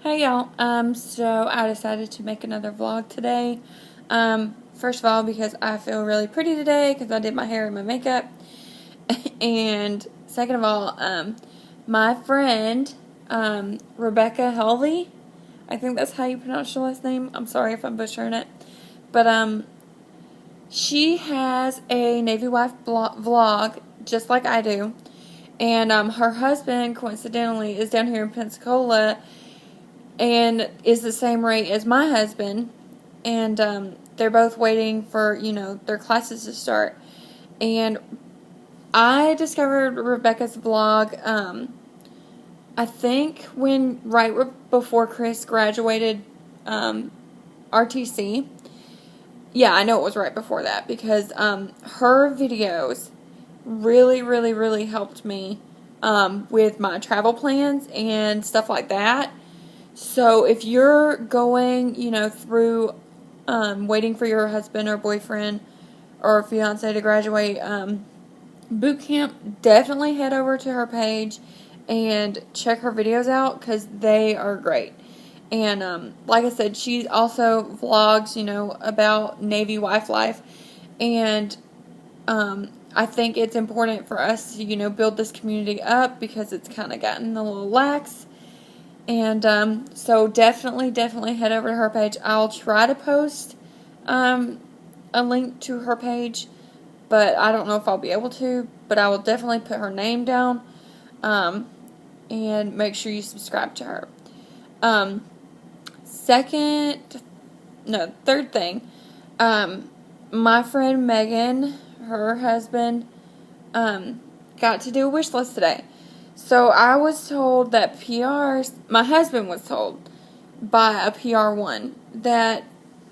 Hey y'all, so I decided to make another vlog today. First of all, because I feel really pretty today because I did my hair and my makeup. And second of all, my friend, Rebecca Helvey, I think that's how you pronounce your last name. I'm sorry if I'm butchering it. But, she has a Navy wife vlog, just like I do. And, her husband, coincidentally, is down here in Pensacola and is the same rate as my husband, and they're both waiting for their classes to start. And I discovered Rebecca's vlog. I think right before Chris graduated RTC. Yeah, I know it was right before that because her videos really, really, really helped me with my travel plans and stuff like that. So if you're going, through waiting for your husband or boyfriend or fiance to graduate boot camp, definitely head over to her page and check her videos out because they are great. And like I said, she also vlogs, about Navy wife life. And I think it's important for us to, build this community up because it's kind of gotten a little lax. And so definitely head over to her page. I'll try to post a link to her page, but I don't know if I'll be able to. But I will definitely put her name down, and make sure you subscribe to her. Third thing, my friend Megan, her husband, got to do a wish list today. So I was told that my husband was told by a PR1 that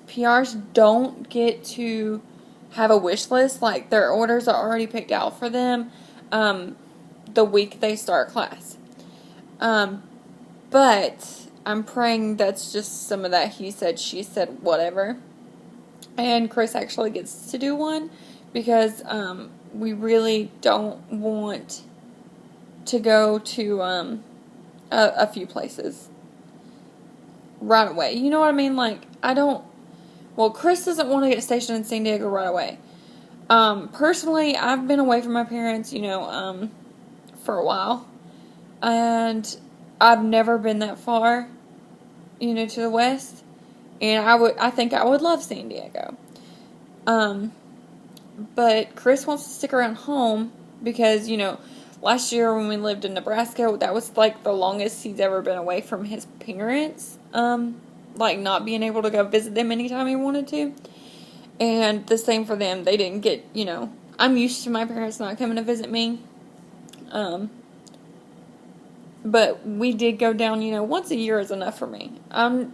PRs don't get to have a wish list, like their orders are already picked out for them the week they start class. But I'm praying that's just some of that he said, she said, whatever. And Chris actually gets to do one because we really don't want to go to a few places right away. You know what I mean? Like, Chris doesn't want to get stationed in San Diego right away. Personally, I've been away from my parents, for a while. And I've never been that far, to the west. And I think I would love San Diego. But Chris wants to stick around home because, last year when we lived in Nebraska, that was like the longest he's ever been away from his parents. Like not being able to go visit them anytime he wanted to. And the same for them. They didn't get, I'm used to my parents not coming to visit me. But we did go down, once a year is enough for me. Not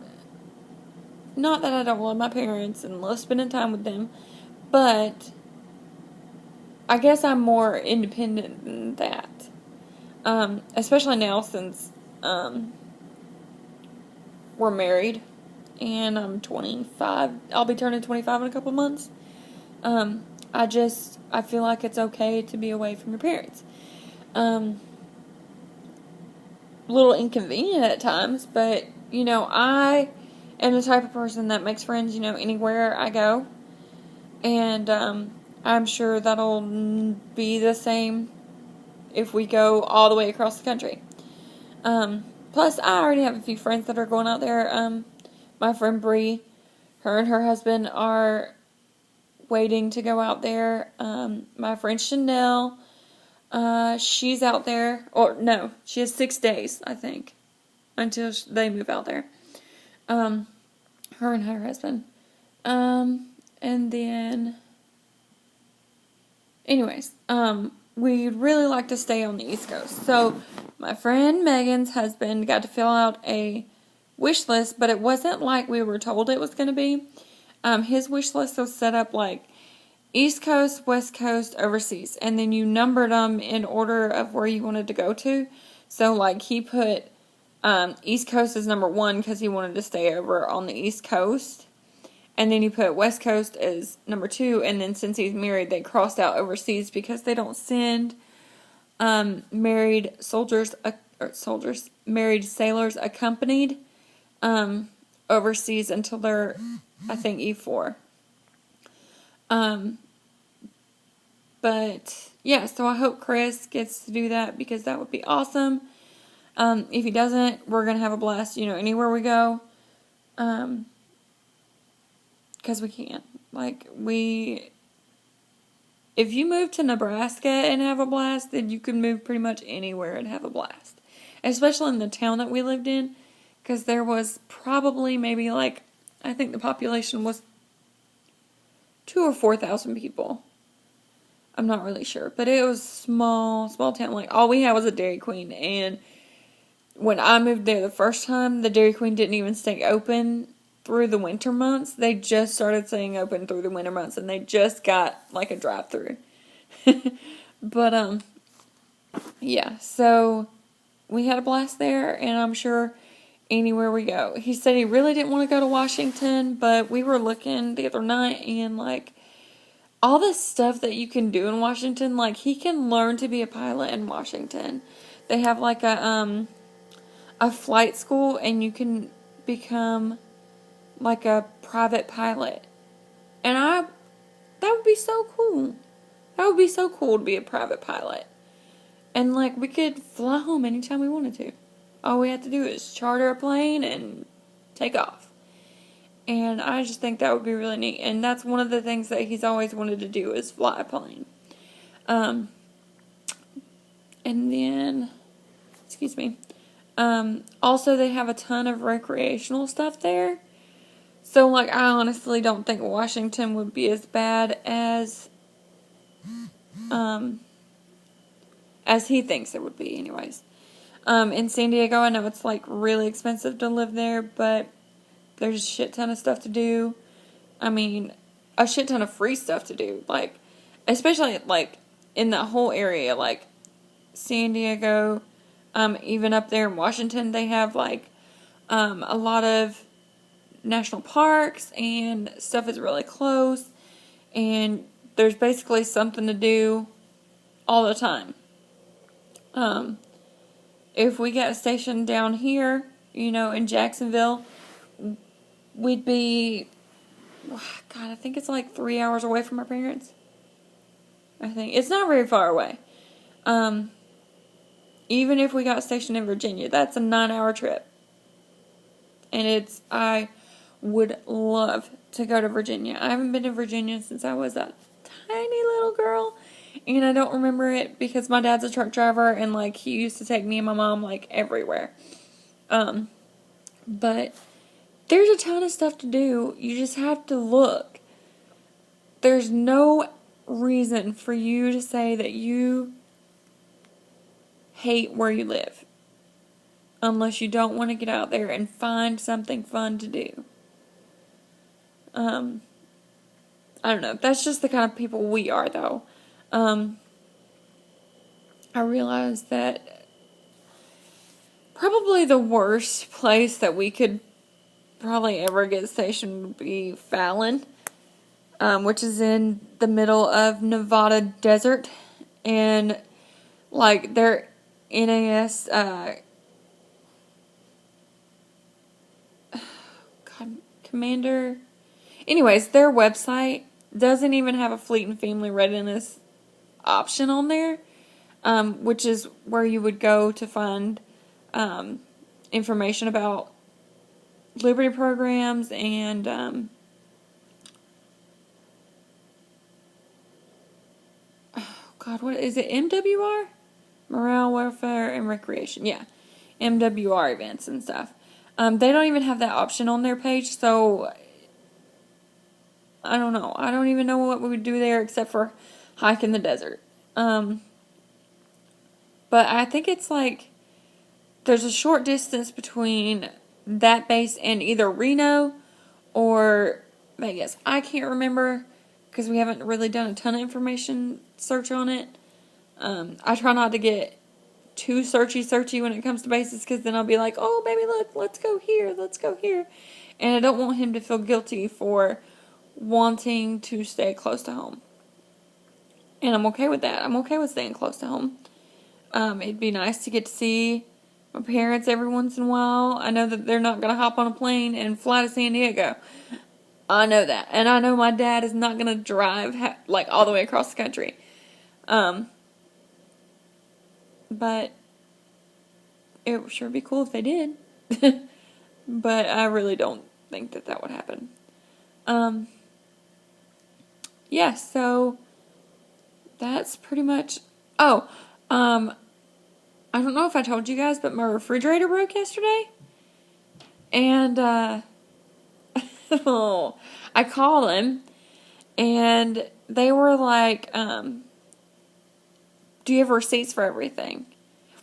that I don't love my parents and love spending time with them, but I guess I'm more independent than that. Especially now since we're married and I'm 25. I'll be turning 25 in a couple months. I feel like it's okay to be away from your parents. A little inconvenient at times, but, I am the type of person that makes friends, anywhere I go. And I'm sure that'll be the same if we go all the way across the country. Plus, I already have a few friends that are going out there. My friend Bree, her and her husband are waiting to go out there. My friend Chanel, she's out there. Or, no, she has 6 days, I think, until they move out there. Her and her husband. And then, anyways, we'd really like to stay on the East Coast. So, my friend Megan's husband got to fill out a wish list, but it wasn't like we were told it was going to be. His wish list was set up like East Coast, West Coast, overseas, and then you numbered them in order of where you wanted to go to. So, like, he put East Coast as number 1 because he wanted to stay over on the East Coast. And then you put West Coast as number 2, and then since he's married, they crossed out overseas because they don't send married sailors accompanied overseas until they're, I think, E4. But yeah, so I hope Chris gets to do that because that would be awesome. If he doesn't, we're going to have a blast, anywhere we go. Because we can. If you move to Nebraska and have a blast, then you can move pretty much anywhere and have a blast. Especially in the town that we lived in. Because there was probably maybe I think the population was 2,000 or 4,000 people. I'm not really sure. But it was small town. All we had was a Dairy Queen. And when I moved there the first time, the Dairy Queen didn't even stay open through the winter months. They just started staying open through the winter months. And they just got, a drive-through. But, yeah. So, we had a blast there. And I'm sure anywhere we go. He said he really didn't want to go to Washington. But we were looking the other night. And, all the stuff that you can do in Washington, he can learn to be a pilot in Washington. They have, a flight school, and you can become, a private pilot. And that would be so cool. That would be so cool to be a private pilot. And, we could fly home anytime we wanted to. All we have to do is charter a plane and take off. And I just think that would be really neat. And that's one of the things that he's always wanted to do is fly a plane. And then, excuse me. Also, they have a ton of recreational stuff there. So, I honestly don't think Washington would be as bad as he thinks it would be, anyways. In San Diego, I know it's, really expensive to live there, but there's a shit ton of stuff to do. I mean, a shit ton of free stuff to do. Especially, in that whole area, San Diego, even up there in Washington, they have, a lot of national parks, and stuff is really close, and there's basically something to do all the time. If we get a station down here, in Jacksonville, we'd be, God, I think it's 3 hours away from our parents. I think. It's not very far away. Even if we got stationed in Virginia, that's a 9-hour trip. And I would love to go to Virginia. I haven't been to Virginia since I was a tiny little girl. And I don't remember it because my dad's a truck driver and he used to take me and my mom everywhere. But there's a ton of stuff to do. You just have to look. There's no reason for you to say that you hate where you live. Unless you don't want to get out there and find something fun to do. I don't know. That's just the kind of people we are, though. I realized that probably the worst place that we could probably ever get stationed would be Fallon, which is in the middle of Nevada desert, and their NAS, Commander, anyways, their website doesn't even have a fleet and family readiness option on there, which is where you would go to find information about Liberty programs and what is it? MWR? Morale, Welfare, and Recreation. Yeah. MWR events and stuff. They don't even have that option on their page, so I don't know. I don't even know what we would do there except for hike in the desert. But I think it's there's a short distance between that base and either Reno or Vegas. I can't remember because we haven't really done a ton of information search on it. I try not to get too searchy when it comes to bases because then I'll be like, oh, baby, look, let's go here. And I don't want him to feel guilty for wanting to stay close to home. And I'm okay with that. I'm okay with staying close to home. It'd be nice to get to see my parents every once in a while. I know that they're not going to hop on a plane and fly to San Diego. I know that. And I know my dad is not going to drive, like, all the way across the country. But it would sure be cool if they did. But I really don't think that that would happen. Yeah, so that's pretty much... Oh, I don't know if I told you guys, but my refrigerator broke yesterday. And, oh, I called them, and they were like, do you have receipts for everything?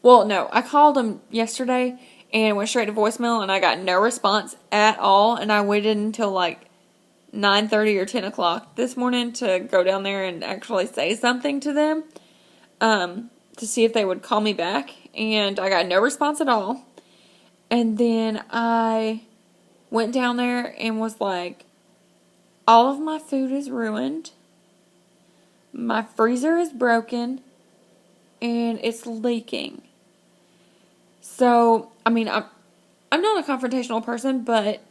Well, no, I called them yesterday and went straight to voicemail, and I got no response at all, and I waited until like 9:30 or 10 o'clock this morning to go down there and actually say something to them, to see if they would call me back, and I got no response at all. And then I went down there and was like, all of my food is ruined, my freezer is broken, and it's leaking. So, I mean, I'm not a confrontational person, but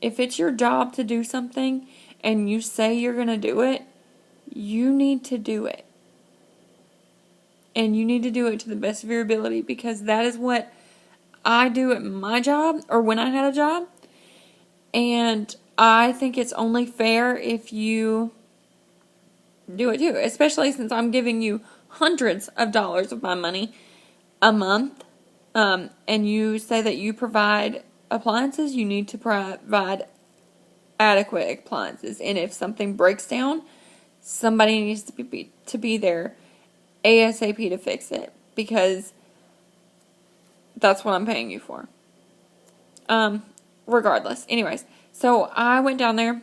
if it's your job to do something and you say you're going to do it, you need to do it. And you need to do it to the best of your ability, because that is what I do at my job, or when I had a job. And I think it's only fair if you do it too, especially since I'm giving you hundreds of dollars of my money a month. And you say that you provide appliances, you need to provide adequate appliances. And if something breaks down, somebody needs to be there ASAP to fix it, because that's what I'm paying you for. Regardless. Anyways, so I went down there,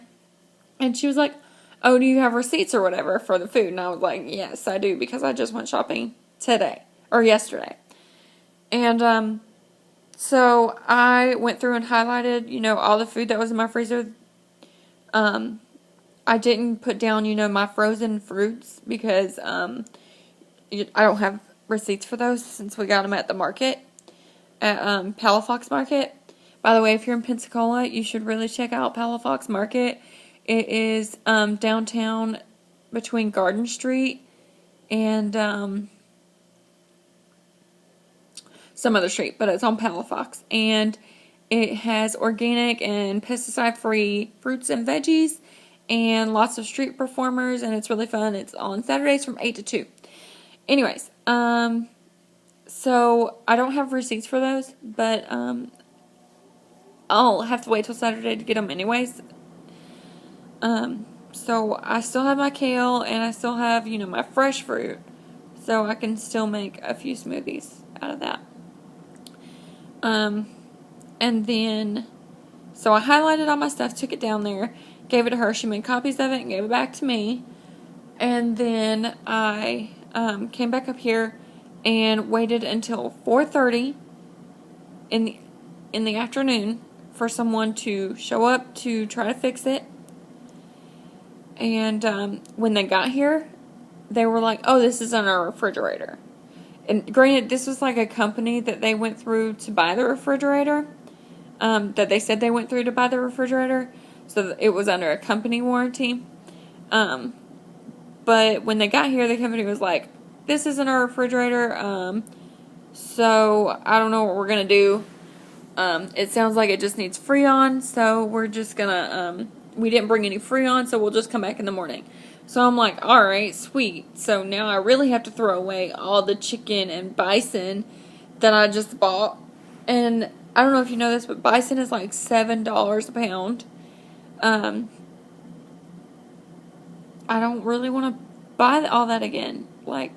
and she was like, oh, do you have receipts or whatever for the food? And I was like, yes, I do, because I just went shopping today, or yesterday. And, so I went through and highlighted, all the food that was in my freezer. I didn't put down, my frozen fruits, because, I don't have receipts for those since we got them at the market, at Palafox Market. By the way, if you're in Pensacola, you should really check out Palafox Market. It is downtown between Garden Street and some other street, but it's on Palafox. And it has organic and pesticide-free fruits and veggies and lots of street performers, and it's really fun. It's on Saturdays from 8 to 2. Anyways, so I don't have receipts for those, but I'll have to wait till Saturday to get them anyways. So I still have my kale, and I still have, my fresh fruit, so I can still make a few smoothies out of that. And then, so I highlighted all my stuff, took it down there, gave it to her. She made copies of it and gave it back to me. And then I came back up here and waited until 4:30 in the afternoon for someone to show up to try to fix it. And when they got here, they were like, oh, this is on our refrigerator. And granted, this was like a company that they went through to buy the refrigerator, that they said they went through to buy the refrigerator, so it was under a company warranty. But when they got here, the company was like, this isn't our refrigerator, so I don't know what we're going to do. It sounds like it just needs Freon, so we're just going to, we didn't bring any Freon, so we'll just come back in the morning. So I'm like, alright, sweet. So now I really have to throw away all the chicken and bison that I just bought. And I don't know if you know this, but bison is like $7 a pound. I don't really want to buy all that again. Like,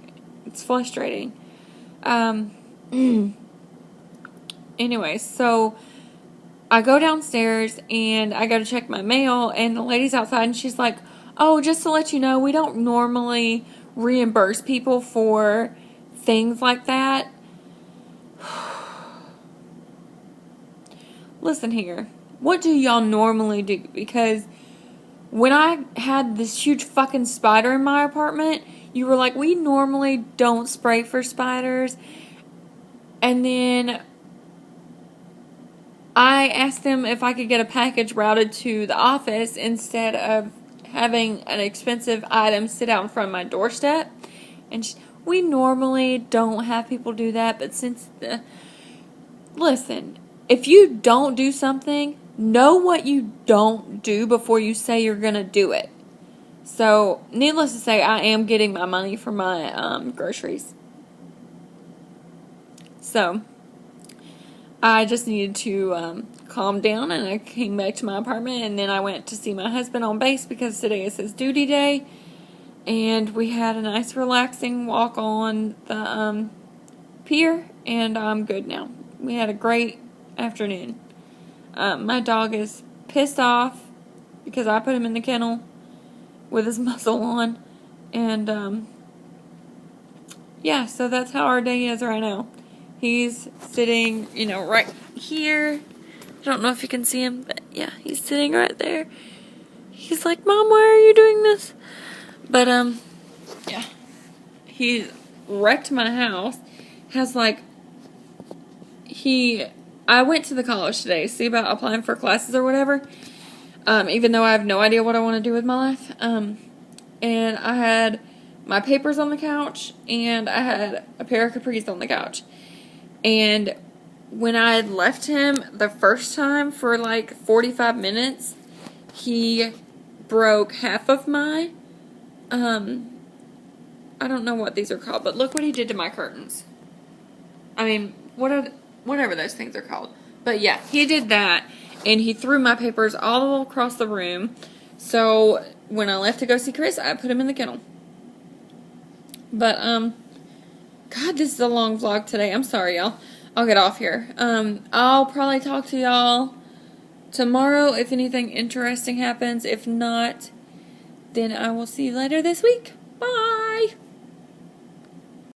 it's frustrating. Anyway, so I go downstairs and I go to check my mail, and the lady's outside, and she's like, oh, just to let you know, we don't normally reimburse people for things like that. Listen here. What do y'all normally do? Because when I had this huge fucking spider in my apartment, you were like, we normally don't spray for spiders. And then I asked them if I could get a package routed to the office instead of having an expensive item sit out in front of my doorstep. And we normally don't have people do that, but listen, if you don't do something, know what you don't do before you say you're going to do it. So, needless to say, I am getting my money for my groceries. So, I just needed to calm down, and I came back to my apartment, and then I went to see my husband on base because today is his duty day, and we had a nice relaxing walk on the pier, and I'm good now. We had a great afternoon. My dog is pissed off because I put him in the kennel with his muzzle on, and yeah, so that's how our day is right now. He's sitting, right here. I don't know if you can see him, but yeah, he's sitting right there. He's like, Mom, why are you doing this? But, yeah. He wrecked my house. I went to the college today to see about applying for classes or whatever, even though I have no idea what I want to do with my life. And I had my papers on the couch, and I had a pair of capris on the couch. And when I had left him the first time for like 45 minutes, he broke half of my, I don't know what these are called, but look what he did to my curtains. I mean, whatever those things are called. But yeah, he did that, and he threw my papers all across the room. So when I left to go see Chris, I put him in the kennel. But, God, this is a long vlog today. I'm sorry, y'all. I'll get off here. I'll probably talk to y'all tomorrow if anything interesting happens. If not, then I will see you later this week. Bye!